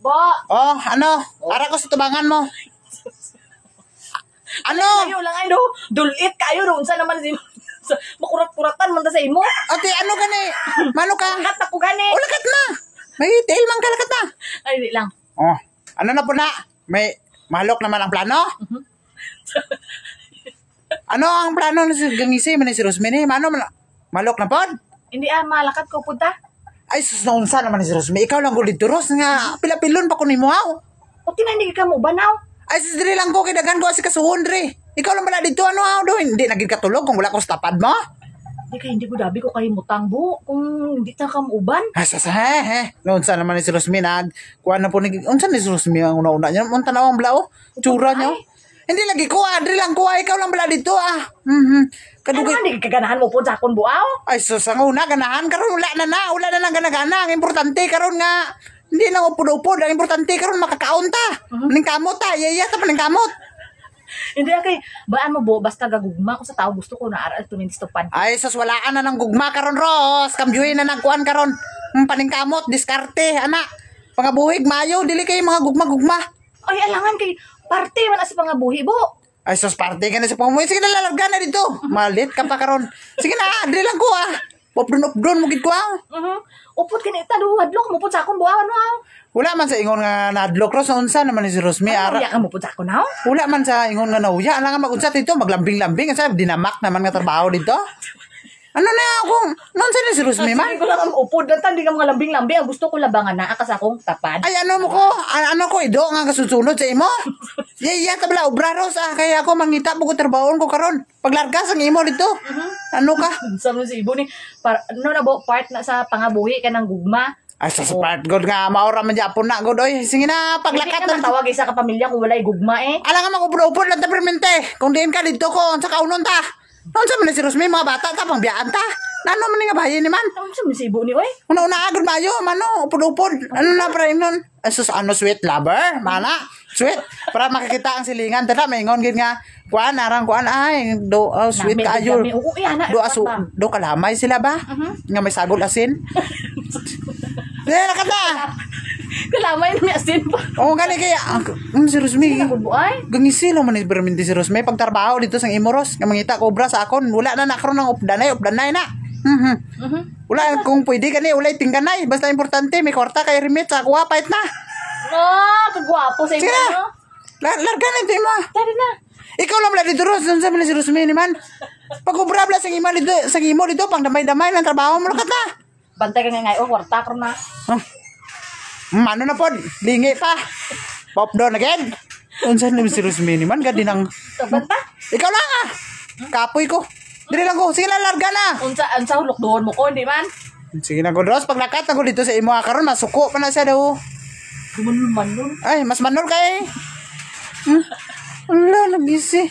Bo. Oh, ano? Ara ko sa tubangan mo. Ano? Kayo lang ay do. Dulit kayo do. Unsa naman si makurat-kuratan man ta sa imo. Ate, ano gani? Mano ka? Lakat ako gani. O, lakat na. May tail man ka, lakat na. Ay, di lang. Oh, ano na po na? May malok naman ang plano? Ano ang plano ni si Gangisi man ni si Rosmini? Mano malok na pod? Hindi malakat ko punta. Ay, sus na unsa naman ni si Rosmini? Ikaw lang gulid turos nga pilapilon pa ko nimo haw. O tinandig ka mo banaw. Ay, sus diri lang ko kidagan ko si kasuhon diri. Ikaw lang bala dito ano haw do? Hindi nagid katulog kung wala ko sa tapad mo. Hindi ko dabi ko kalimutang bu kung hindi ta ka muuban. Ay, sus unsa naman ni si Rosmini kuha na po ni unsa ni si Rosmini ang una-una niya? Unta na ang blao? Tsura niyo? Hindi lagi ko, diri lang ko, ikaw lang bala dito Kadugay. Ano hindi kaganahan mo po sa akong buaw? Ay, sus, ang una, ganahan, karon wala na nang gana-gana. Ang importante, karon nga, hindi na upod-upod. Ang importante, karon makakaon ta. Ning kamot ta, yaya ta pa ning kamot. Hindi kay, baan mo bo, basta gagugma ko sa tao, gusto ko na aral tunin stupad. Ay, sus, walaan na ng gugma karon Ros. Kambyuhin na nagkuhan karon. Paning kamot, diskarte, anak. Pangabuhig, mayo, dili kay mga gugma-gugma. Ay, alangan kay, parte man as pangabuhi bo. Ay, sus, parte ka na sa pamuhay. Sige na, lalarga na dito. Malit ka pa karon. Sige na, dili lang ko Updon, mugid ko Upod ka na itado, hadlok mo po sa akong buawan mo. Wala man sa ingon nga nadlok Ros. Unsa naman ni si Rosmi? Ano ka mo po sa akong now? Wala man sa ingon nga nauya. Alam nga mag-unsa dito, maglambing-lambing. Sa dinamak naman nga trabaho dito. Ano na akong, nonsa ni si Rosmi man? Sabi ko lang ang upod na hindi ka mga lambing-lambing. Ang gusto ko labangan na akas akong tapad. Ay, ano mo ko? Ano ko, ido nga kasusunod sa imo? Yaya, tabla, obra Ros kaya ako mangita po ko trabahon ko karon. Paglargas ang imo dito. Ano ka? Sabi si Ibo ni, ano na bo, part na sa pangabuhi ka ng gugma. Ay, sa part god nga, maura man Japon na god. Oy, sige na, paglakat Hindi ka matawag isa ka pamilya kung walay gugma Alam nga, mag-upod lang ta permente. Kung diin ka dito ko, sa kaunon ta. Noon sa man si Rosmi, mga bata ta, pang biyaan ta. Nano man nga bahay ni man? Ano sa si Ibo ni, oy? Una-una agad mayo, mano, upod-upod. Ano na para nun? Asus, ano, sweet lover? Mana? Sweet? Para makikita ang silingan. Tada, may ingon gid nga, kuan, ay, sweet ka ayo. Do kalamay sila ba? Nga may sagol asin? Dila ka na! Kalamay na may asin pa. Oo, gani kaya, si Rosmi, gangisi lang man ni si Rosmi, pagtrabaho dito sa Imoros, nga mangita kobra sa akon, wala na nakaroon ng updanay na. Wala, kung pwede ka ni, wala tingganay, basta importante, may kwarta kay remit sa kuha, pahit na. Kagwapo sa inyo, no? Larga na ito mo. Tari na. Ikaw lang wala dito, Ros, doon sa si Rosmi ni man. Pag-ubra bla sa imo dito, pang damay-damay ng trabaho mo, lakat na. Bantay ka nga ngayon, kwarta ko na. Ano na po, lingi pa. Pop down again. Unsan ni si Rosmi ni man, gadi nang... Banta? Ikaw lang kapoy ko. Dili lang ko, sige na, larga na. Unsa hulok doon mo ko, hindi man? Sige na, Godros, pag lakat ako dito sa imo karon masuko pa na siya daw. Manol. Ay, mas manol kay. Wala, nagisi.